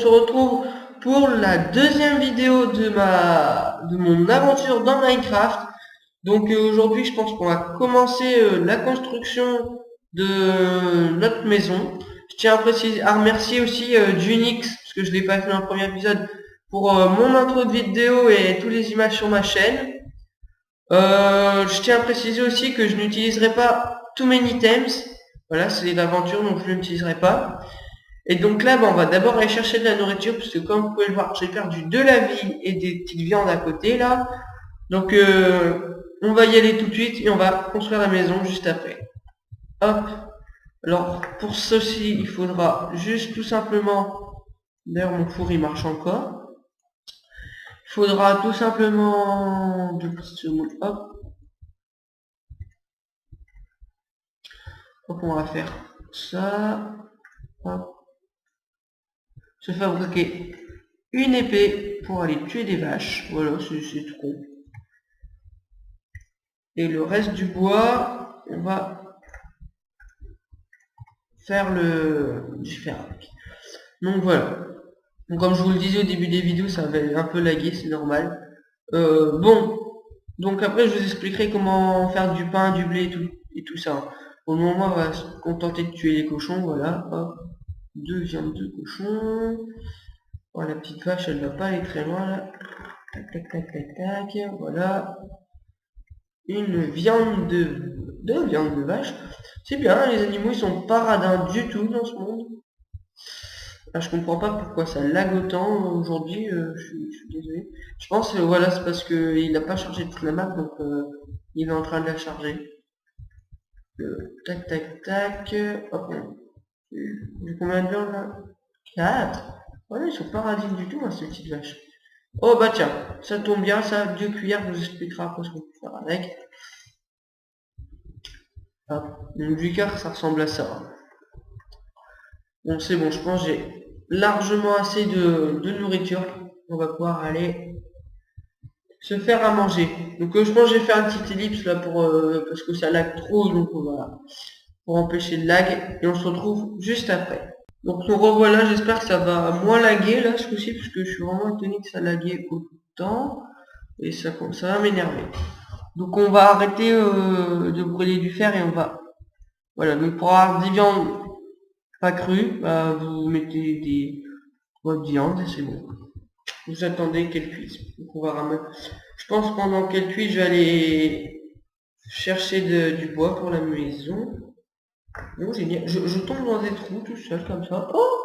se retrouve pour la deuxième vidéo de mon aventure dans Minecraft. Donc aujourd'hui je pense qu'on va commencer la construction de notre maison. Je tiens à remercier aussi Junix, parce que je l'ai pas fait dans le premier épisode, pour mon intro de vidéo et toutes les images sur ma chaîne. Je tiens à préciser aussi que je n'utiliserai pas too many items. Voilà, c'est l'aventure, donc je ne l'utiliserai pas. Et donc là, on va d'abord aller chercher de la nourriture, parce que comme vous pouvez le voir, j'ai perdu de la vie et des petites viandes à côté là. Donc on va y aller tout de suite et on va construire la maison juste après. Hop. Alors pour ceci, il faudra juste tout simplement... D'ailleurs mon four il marche encore. Il faudra tout simplement... Hop. Donc on va faire ça. Hop. Se fabriquer une épée pour aller tuer des vaches. Voilà, c'est tout con. Et le reste du bois, on va faire du fer avec. Donc voilà. Donc comme je vous le disais au début des vidéos, ça va un peu laguer, c'est normal. Bon, donc après je vous expliquerai comment faire du pain, du blé et tout ça. Au moment on va se contenter de tuer les cochons, voilà. Hop. 2 viandes de cochon. Oh, la petite vache, elle va pas aller très loin là. Tac tac tac tac tac. Voilà. Une viande de viande de vache. C'est bien, les animaux ils sont pas radins du tout dans ce monde. Là, je comprends pas pourquoi ça lag autant aujourd'hui, je suis désolé. Je pense voilà, c'est parce que il n'a pas chargé toute la map, donc il est en train de la charger. Tac tac tac. Hop. J'ai combien de viande là? 4. Ouais, ils sont pas radines du tout, hein, ces petites vaches. Oh bah tiens, ça tombe bien, ça, 2 cuillères, vous expliquera après ce qu'on peut faire avec. Hop. Donc du quart, ça ressemble à ça. Bon c'est bon, je pense que j'ai largement assez de nourriture. On va pouvoir aller se faire à manger. Donc je pense que j'ai fait un petit ellipse là pour parce que ça lag trop, donc voilà. Pour empêcher le lag. Et on se retrouve juste après. Donc nous revoilà, j'espère que ça va moins laguer là ce coup-ci, parce que je suis vraiment étonné que ça laguait autant. Et ça va m'énerver. Donc on va arrêter de brûler du fer et on va... Voilà, donc pour avoir des viandes pas crues, bah, vous mettez des votre viande et c'est bon. Vous attendez qu'elle cuise. Donc on va ramener... Je pense pendant qu'elle cuise, je vais aller chercher du bois pour la maison. Non, génial. Je tombe dans des trous tout seul comme ça. Oh!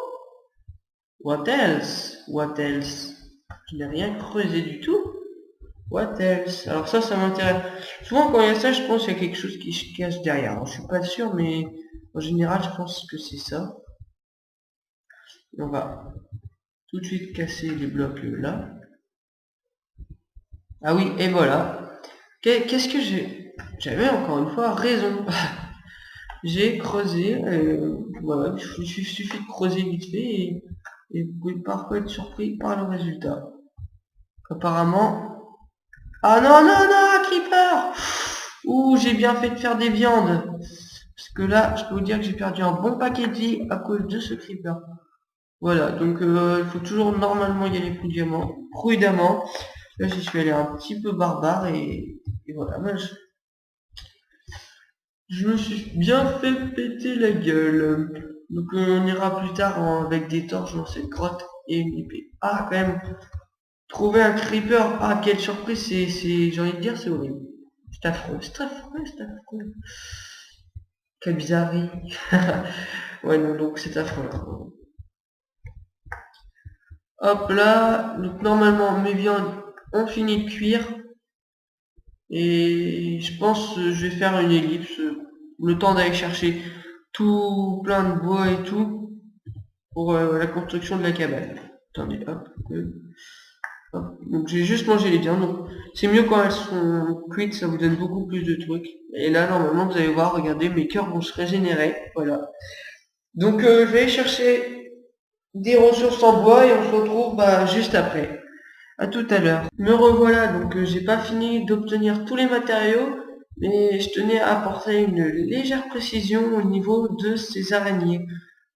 What else? What else? Je n'ai rien creusé du tout. What else? Alors ça m'intéresse. Souvent quand il y a ça, je pense qu'il y a quelque chose qui se cache derrière. Alors, je suis pas sûr, mais en général, je pense que c'est ça. Et on va tout de suite casser les blocs là. Ah oui, et voilà. Qu'est-ce que j'ai... J'avais encore une fois raison. J'ai creusé. Voilà, il suffit de creuser vite fait et vous pouvez parfois être surpris par le résultat. Apparemment... Ah non, non, non, creeper! Ouh, j'ai bien fait de faire des viandes. Parce que là, je peux vous dire que j'ai perdu un bon paquet de vie à cause de ce creeper. Voilà, donc il faut toujours normalement y aller prudemment. Là, j'y suis allé un petit peu barbare et voilà, moi, je me suis bien fait péter la gueule. Donc on ira plus tard avec des torches dans cette grotte et une épée. Ah, quand même, trouver un creeper, ah, quelle surprise, j'ai envie de dire, c'est horrible. C'est affreux, c'est affreux, c'est affreux. Quelle bizarrerie. Ouais, non, donc c'est affreux. Hop là, donc normalement mes viandes ont fini de cuire. Et je pense que je vais faire une ellipse, le temps d'aller chercher tout plein de bois et tout pour la construction de la cabane. Attendez, hop. Hop. Donc j'ai juste mangé les viandes, donc c'est mieux quand elles sont cuites, ça vous donne beaucoup plus de trucs. Et là normalement vous allez voir, regardez, mes cœurs vont se régénérer, voilà. Donc je vais aller chercher des ressources en bois et on se retrouve juste après. À tout à l'heure. Me revoilà, donc j'ai pas fini d'obtenir tous les matériaux, mais je tenais à apporter une légère précision au niveau de ces araignées.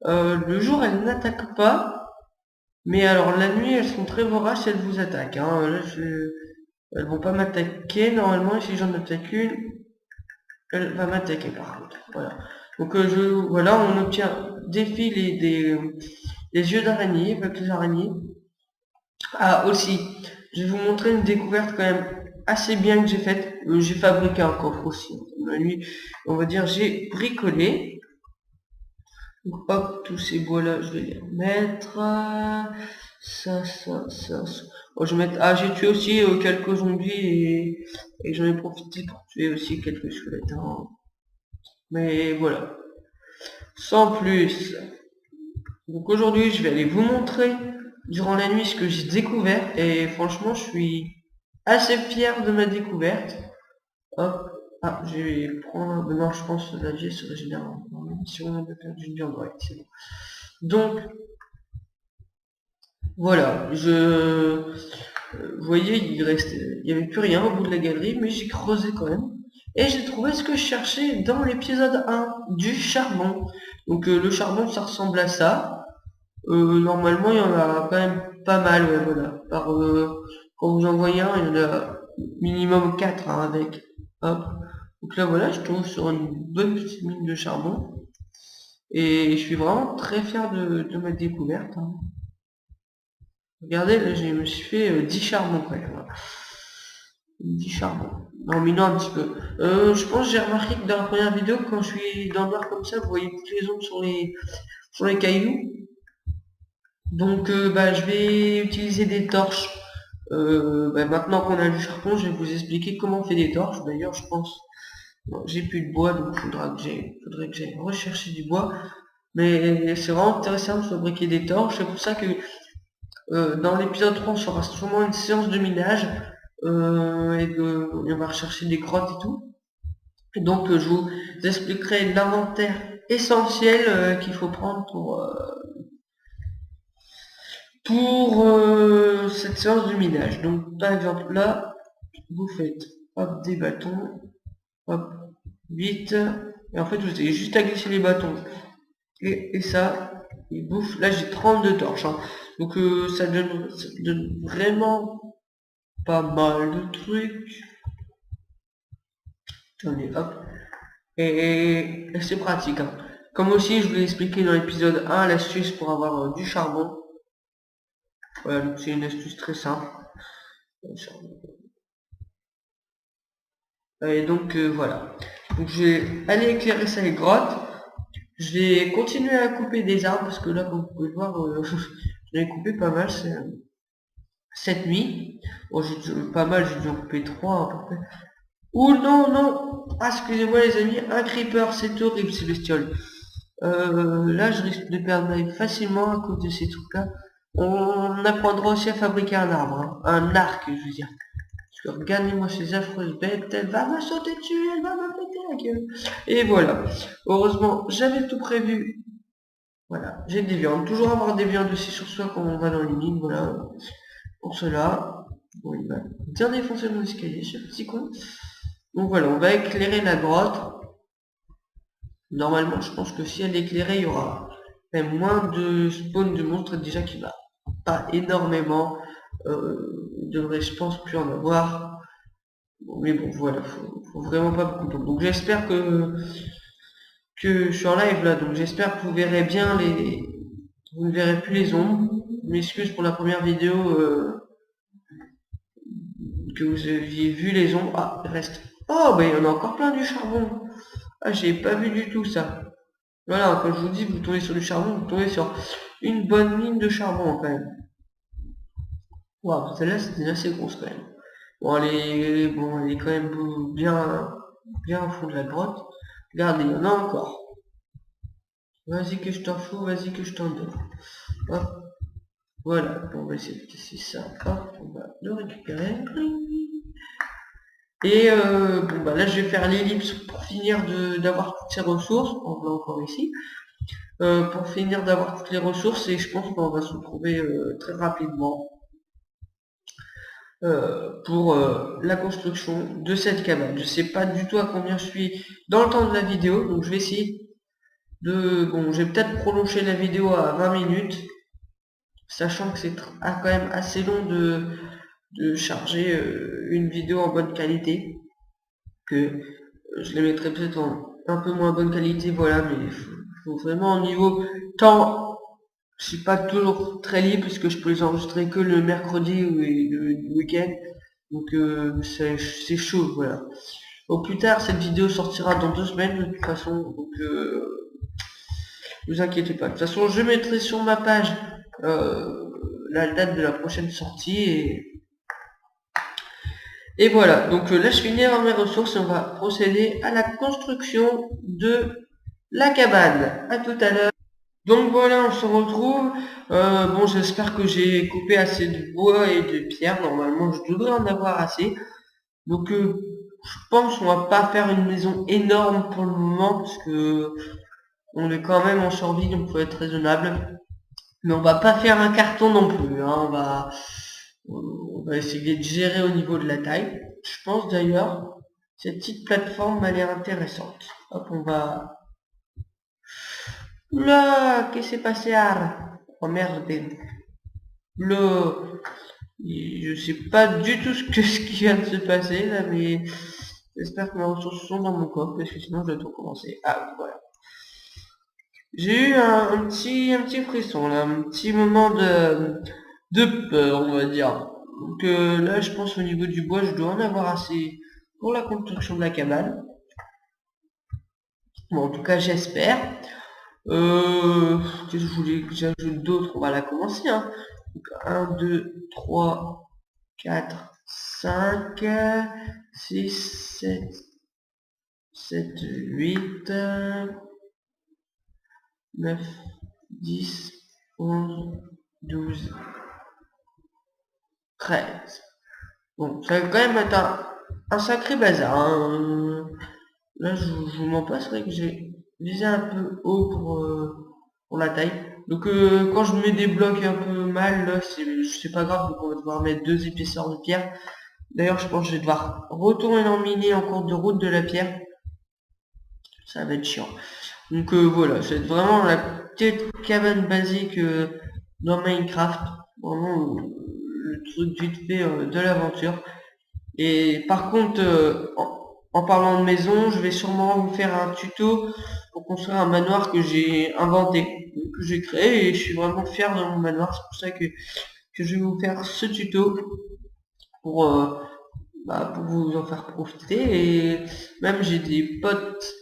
Le jour elles n'attaquent pas, Mais alors la nuit, elles sont très voraces, elles vous attaquent. Hein. Là, elles vont pas m'attaquer. Normalement, si j'en attaque une, elle va m'attaquer par contre. Voilà. Donc voilà, on obtient des fils et des yeux d'araignée avec les araignées. Ah aussi, je vais vous montrer une découverte quand même assez bien que j'ai faite. J'ai fabriqué un coffre aussi. La nuit, on va dire, j'ai bricolé. Donc hop, tous ces bois là, je vais les remettre. Ça. Bon, je vais mettre. Ah, j'ai tué aussi quelques zombies et j'en ai profité pour tuer aussi quelques squelettes. Hein. Mais voilà. Sans plus. Donc aujourd'hui, je vais aller vous montrer durant la nuit ce que j'ai découvert. Et franchement, je suis assez fier de ma découverte. Hop. Ah, je vais prendre. Non, je pense que la vie se régénère. Si on a perdu une viande, ouais, c'est bon. Donc, voilà. Vous voyez, il y avait plus rien au bout de la galerie, mais j'ai creusé quand même. Et j'ai trouvé ce que je cherchais dans l'épisode 1, du charbon. Donc le charbon, ça ressemble à ça. Normalement, il y en a quand même pas mal, ouais, voilà. Quand vous en voyez un, il y en a minimum 4 hein, avec. Hop. Donc là, voilà, je tombe sur une bonne petite mine de charbon. Et je suis vraiment très fier de ma découverte. Hein. Regardez, là, je me suis fait 10 charbons quand même. 10 charbons. Non, mais non, un petit peu. Je pense que j'ai remarqué que dans la première vidéo, quand je suis dans le noir comme ça, vous voyez toutes les ombres sur les cailloux. Donc, je vais utiliser des torches. Maintenant qu'on a le charbon, je vais vous expliquer comment on fait des torches. D'ailleurs, je pense, bon, j'ai plus de bois, donc faudrait que j'aille rechercher du bois. Mais c'est vraiment intéressant de fabriquer des torches. C'est pour ça que dans l'épisode 3, on fera sûrement une séance de minage. Et on va rechercher des grottes et tout. Et donc je vous expliquerai l'inventaire essentiel qu'il faut prendre pour cette séance de minage. Donc par exemple là, vous faites hop des bâtons, hop, 8, et en fait vous avez juste à glisser les bâtons. Et ça, il bouffe. Là j'ai 32 torches. Hein. Donc ça donne vraiment pas mal de trucs. Attendez, hop. Et c'est pratique. Hein. Comme aussi, je vous l'ai expliqué dans l'épisode 1, l'astuce pour avoir du charbon. Voilà, donc c'est une astuce très simple. Et donc voilà. Donc je vais aller éclairer ça les grottes. Je vais continuer à couper des arbres parce que là, comme vous pouvez le voir, j'en ai coupé pas mal cette nuit. Bon, pas mal, j'ai dû en couper 3 à peu près. Ouh non, non. Ah, excusez-moi les amis, un creeper, c'est horrible ces bestioles. Là, je risque de perdre ma vie facilement à cause de ces trucs-là. On apprendra aussi à fabriquer un arbre, hein. Un arc, je veux dire. Parce que regardez-moi ces affreuses bêtes, elle va me sauter dessus, elle va me péter la gueule. Et voilà. Heureusement, j'avais tout prévu. Voilà, j'ai des viandes. Toujours avoir des viandes aussi sur soi quand on va dans les mines, voilà. Pour cela, bon, il va bien défoncer mon escalier, ce petit con. Donc voilà, on va éclairer la grotte. Normalement, je pense que si elle est éclairée, il y aura même moins de spawn de monstres déjà qu'il va pas énormément. Il devrait, je pense, plus en avoir. Bon, mais bon, voilà, faut vraiment pas beaucoup de temps. Donc j'espère que je suis en live là, donc j'espère que vous verrez bien vous ne verrez plus les ombres. Je m'excuse pour la première vidéo que vous aviez vu les ombres. Ah, il reste. Oh, il y en a encore plein du charbon. Ah, j'ai pas vu du tout ça. Voilà, quand je vous dis, vous tombez sur du charbon, vous tombez sur une bonne mine de charbon quand même. Waouh, celle-là c'était assez grosse quand même. Bon, elle est quand même bien au fond de la grotte. Regardez, il y en a encore. Vas-y que je t'en fous, vas-y que je t'en donne. Hop, voilà, bon, on va essayer de tester ça. Hop, on va le récupérer. Et là je vais faire l'ellipse pour finir d'avoir toutes ces ressources. On va encore ici. Pour finir d'avoir toutes les ressources et je pense qu'on va se retrouver très rapidement pour la construction de cette cabane. Je sais pas du tout à combien je suis dans le temps de la vidéo, donc je vais essayer je vais peut-être prolonger la vidéo à 20 minutes. sachant que c'est quand même assez long de charger une vidéo en bonne qualité, que je les mettrai peut-être en un peu moins bonne qualité, voilà, mais faut vraiment au niveau temps, je suis pas toujours très libre puisque je peux les enregistrer que le mercredi ou le week-end, donc c'est chaud, voilà. Au plus tard, cette vidéo sortira dans 2 semaines de toute façon, donc ne vous inquiétez pas. De toute façon, je mettrai sur ma page la date de la prochaine sortie et voilà. Donc là, je finis dans mes ressources et on va procéder à la construction de la cabane. À tout à l'heure. Donc voilà, on se retrouve. Bon, j'espère que j'ai coupé assez de bois et de pierre. Normalement, je devrais en avoir assez. Donc je pense qu'on va pas faire une maison énorme pour le moment parce que on est quand même en survie, donc faut être raisonnable. Mais on va pas faire un carton non plus, hein. On va essayer de gérer au niveau de la taille. Je pense d'ailleurs, cette petite plateforme m'a l'air intéressante. Hop, on va... Oula, qu'est-ce qui s'est passé, Ar? Oh merde. Là, je sais pas du tout ce qui vient de se passer là, mais j'espère que mes ressources sont dans mon coffre, parce que sinon je dois tout recommencer. Ah oui, voilà. J'ai eu un petit frisson là, un petit moment de peur, on va dire. Donc là, je pense au niveau du bois, je dois en avoir assez pour la construction de la cabane. Bon, en tout cas, j'espère. Qu'est-ce que je voulais que j'ajoute d'autre? On va la commencer, hein. Donc, 1, 2, 3, 4, 5, 6, 7, 8, 9, 10, 11, 12, 13. Bon, ça va quand même être un sacré bazar, hein. Là, je vous mens pas, c'est vrai que j'ai visé un peu haut pour la taille. Donc quand je mets des blocs un peu mal, là, c'est pas grave, donc on va devoir mettre 2 épaisseurs de pierre. D'ailleurs, je pense que je vais devoir retourner en miner en cours de route de la pierre. Ça va être chiant. Donc voilà, c'est vraiment la petite cabane basique dans Minecraft. Vraiment le truc vite fait de l'aventure. Et par contre, en parlant de maison, je vais sûrement vous faire un tuto pour construire un manoir que j'ai inventé, que j'ai créé, et je suis vraiment fier de mon manoir. C'est pour ça que je vais vous faire ce tuto pour, pour vous en faire profiter. Et même j'ai des potes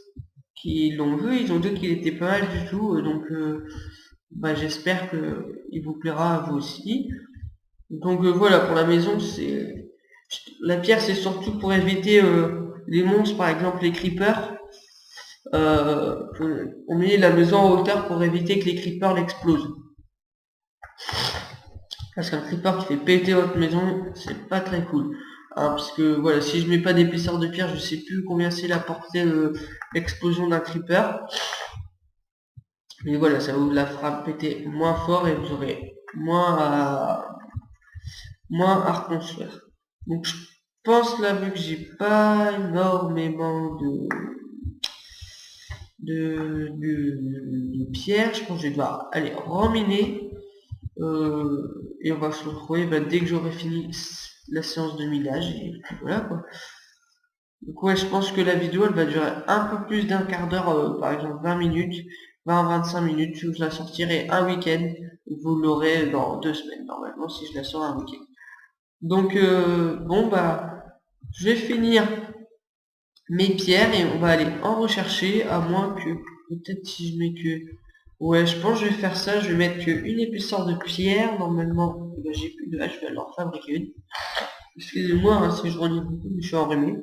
qui l'ont vu, ils ont dit qu'il était pas mal du tout, donc j'espère que il vous plaira à vous aussi. Donc voilà, pour la maison, la pierre, c'est surtout pour éviter les monstres, par exemple les creepers. On met la maison en hauteur pour éviter que les creepers l'explosent. Parce qu'un creeper qui fait péter votre maison, c'est pas très cool. Hein, parce que voilà, si je mets pas d'épaisseur de pierre, je sais plus combien c'est la portée l'explosion d'un creeper. Mais voilà, ça vous la fera péter moins fort et vous aurez moins à reconstruire. Donc je pense là, vu que j'ai pas énormément de pierres, je pense que je vais devoir aller reminer et on va se retrouver dès que j'aurai fini la séance de minage et puis voilà quoi. Donc ouais, je pense que la vidéo elle va durer un peu plus d'un quart d'heure, par exemple 20 minutes, 20-25 minutes. Si je la sortirai un week-end, vous l'aurez dans 2 semaines normalement si je la sors un week-end. Donc bon je vais finir mes pierres et on va aller en rechercher, à moins que peut-être si je mets que ouais, je pense que je vais faire ça, je vais mettre que une épaisseur de pierre normalement. J'ai plus de hache, je vais leur fabriquer une. Excusez-moi hein, si je relis beaucoup, mais je suis enrhumé.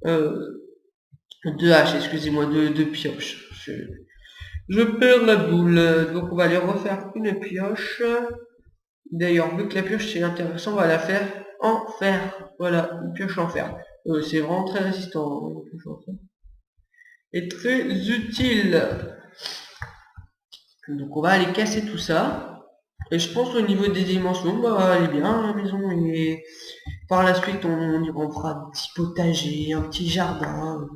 De haches, excusez-moi, de pioches. Je perds la boule. Donc on va aller refaire une pioche. D'ailleurs, vu que la pioche c'est intéressant, on va la faire en fer. Voilà, une pioche en fer. C'est vraiment très résistant, une pioche en fer. Et très utile. Donc on va aller casser tout ça. Et je pense au niveau des dimensions, elle est bien la maison. Et par la suite, on fera un petit potager, un petit jardin.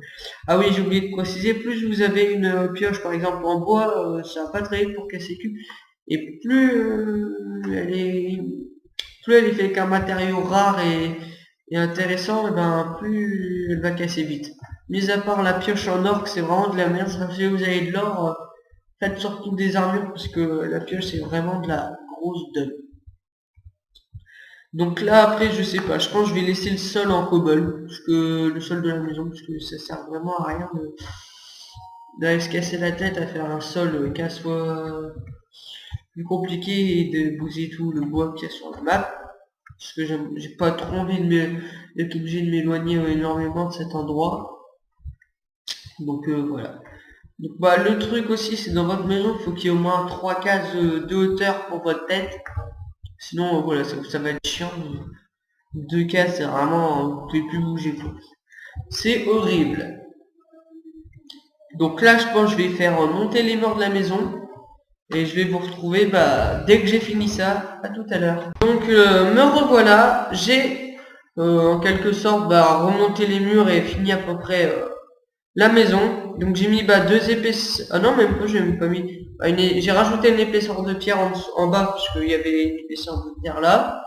Ah oui, j'ai oublié de préciser, plus vous avez une pioche par exemple en bois, ça va pas très vite pour casser cube. Et plus elle est faite qu'un matériau rare et intéressant, et ben plus elle va casser vite. Mis à part la pioche en or, que c'est vraiment de la merde. Si vous avez de l'or, faites surtout des armures parce que la pioche c'est vraiment de la grosse daube. Donc là après je sais pas, je pense que je vais laisser le sol en cobble, parce que le sol de la maison, parce que ça sert vraiment à rien d'aller se casser la tête à faire un sol qu'à soit plus compliqué et de bouger tout le bois qu'il y a sur la map. Parce que j'ai pas trop envie d'être obligé de m'éloigner énormément de cet endroit. Donc voilà. Donc bah le truc aussi c'est dans votre maison, il faut qu'il y ait au moins 3 cases de hauteur pour votre tête. Sinon voilà, ça va être chiant. 2 cases c'est vraiment, vous pouvez plus bouger quoi. C'est horrible. Donc là je pense que je vais faire monter les murs de la maison. Et je vais vous retrouver dès que j'ai fini ça. À tout à l'heure. Donc me revoilà. J'ai en quelque sorte remonté les murs et fini à peu près la maison. Donc j'ai mis 2 épaisseurs. Ah non même pas, j'ai même pas mis. J'ai rajouté une épaisseur de pierre en bas parce qu'il y avait une épaisseur de pierre là.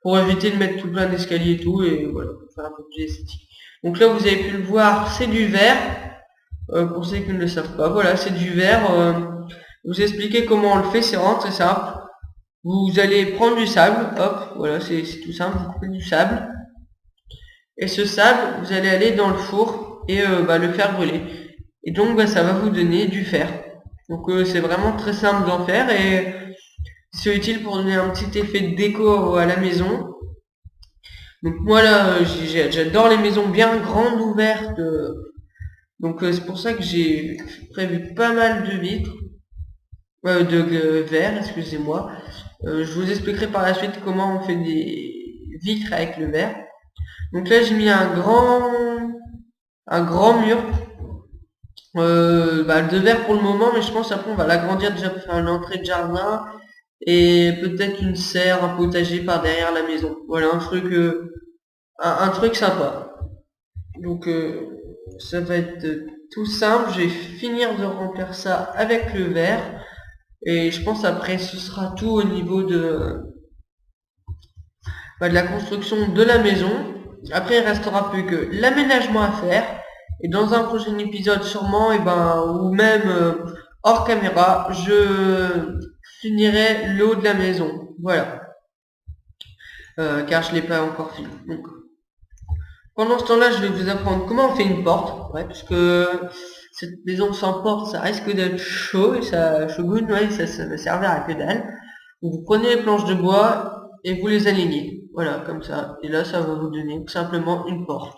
Pour éviter de mettre tout plein d'escaliers et tout. Et voilà, pour faire un peu plus esthétique. Donc là vous avez pu le voir, c'est du verre. Pour ceux qui ne le savent pas, voilà, c'est du verre. Vous expliquer comment on le fait, c'est vraiment très simple. Vous allez prendre du sable, hop, voilà, c'est tout simple, vous coupez du sable. Et ce sable, vous allez aller dans le four et le faire brûler. Et donc ça va vous donner du fer. Donc c'est vraiment très simple d'en faire et c'est utile pour donner un petit effet de déco à la maison. Donc moi là, j'adore les maisons bien grandes, ouvertes. Donc c'est pour ça que j'ai prévu pas mal de vitres. De verre, excusez-moi. Je vous expliquerai par la suite comment on fait des vitres avec le verre. Donc là j'ai mis un grand mur de verre pour le moment, mais je pense après on va l'agrandir déjà pour faire une entrée de jardin et peut-être une serre, un potager par derrière la maison. Voilà un truc sympa. Donc ça va être tout simple. Je vais finir de remplir ça avec le verre. Et je pense après ce sera tout au niveau de la construction de la maison. Après il restera plus que l'aménagement à faire. Et dans un prochain épisode sûrement, ou même hors caméra, je finirai le haut de la maison. Voilà. Car je l'ai pas encore fini. Donc, pendant ce temps-là, je vais vous apprendre comment on fait une porte. Ouais, parce que cette maison sans porte, ça risque d'être chaud et ça shogun, ouais, ça va servir à que dalle. Donc, vous prenez les planches de bois et vous les alignez. Voilà, comme ça. Et là, ça va vous donner tout simplement une porte.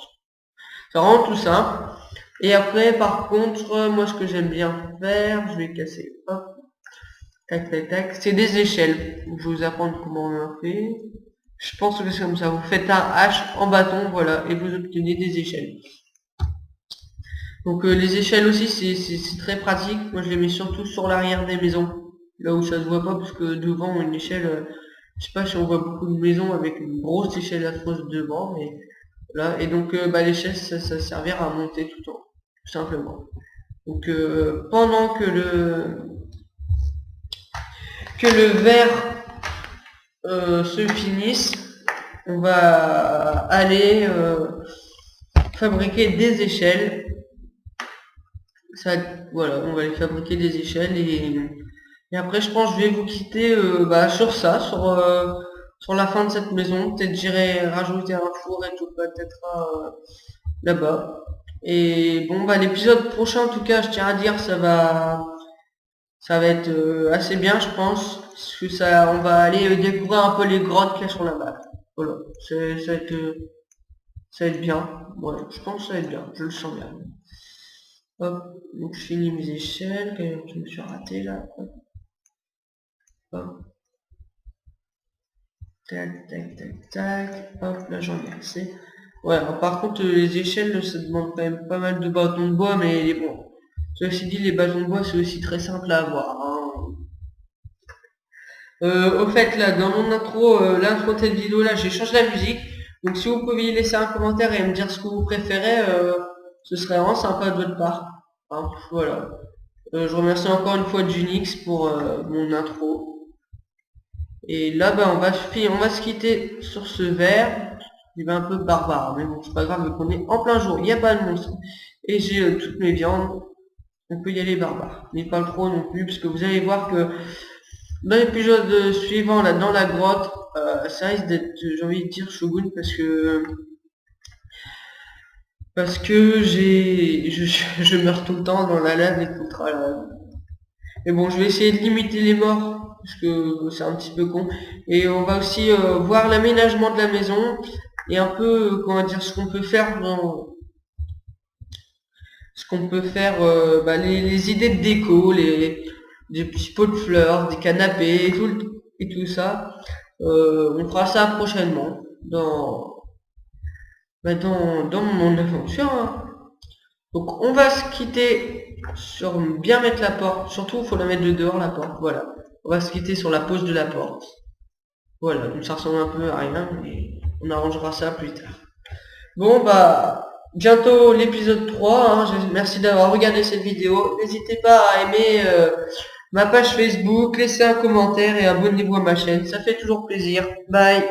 C'est vraiment tout simple. Et après, par contre, moi, ce que j'aime bien faire, je vais casser. Hop. Tac, tac, tac. C'est des échelles. Donc, je vais vous apprendre comment on en fait. Je pense que c'est comme ça. Vous faites un H en bâton, voilà, et vous obtenez des échelles. Donc les échelles aussi, c'est très pratique. Moi, je les mets surtout sur l'arrière des maisons, là où ça se voit pas, parce que devant une échelle, je sais pas si on voit beaucoup de maisons avec une grosse échelle affreuse devant, mais voilà. Et donc l'échelle, ça servira à monter tout en haut, tout simplement. Donc pendant que le verre se finisse, on va aller fabriquer des échelles. Voilà, on va les fabriquer des échelles et après je pense que je vais vous quitter sur ça, sur la fin de cette maison. Peut-être j'irai rajouter un four et tout peut-être là-bas. Et bon l'épisode prochain en tout cas je tiens à dire ça va être assez bien je pense. Parce que on va aller découvrir un peu les grottes qu'il y a sur la map. Voilà, ça va être bien. Ouais, je pense que ça va être bien, je le sens bien. Hop, donc je finis mes échelles, je me suis raté là. Hop. Hop. Tac, tac, tac, tac. Hop, là j'en ai assez. Ouais, alors, par contre les échelles, ça demande quand même pas mal de bâtons de bois, mais bon. Ceci dit, les bâtons de bois c'est aussi très simple à avoir. Hein. Au fait là, dans mon intro, l'intro de cette vidéo là, j'ai changé la musique. Donc si vous pouviez laisser un commentaire et me dire ce que vous préférez, ce serait vraiment sympa de votre part. Hein, voilà. Je remercie encore une fois Junix pour mon intro. Et là, bah, on va se quitter sur ce verre. Il va un peu barbare, mais bon, c'est pas grave, vu qu'on est en plein jour, il n'y a pas de monstre. Et j'ai toutes mes viandes. On peut y aller barbare. Mais pas trop non plus, parce que vous allez voir que dans l'épisode suivant, là, dans la grotte, ça risque d'être, j'ai envie de dire, Shogun, parce que je meurs tout le temps dans la lave et tout le tralala. Mais bon, je vais essayer de limiter les morts, parce que c'est un petit peu con. Et on va aussi voir l'aménagement de la maison, et un peu, comment dire, ce qu'on peut faire bah, les idées de déco, des petits pots de fleurs, des canapés, et tout ça. On fera ça prochainement, dans mon aventure, hein. Donc on va se quitter sur bien mettre la porte. Surtout il faut la mettre de dehors la porte. Voilà. On va se quitter sur la pose de la porte. Voilà, donc ça ressemble un peu à rien, mais on arrangera ça plus tard. Bon bah bientôt l'épisode 3, hein. Merci d'avoir regardé cette vidéo. N'hésitez pas à aimer ma page Facebook, laissez un commentaire et abonnez-vous à ma chaîne. Ça fait toujours plaisir. Bye.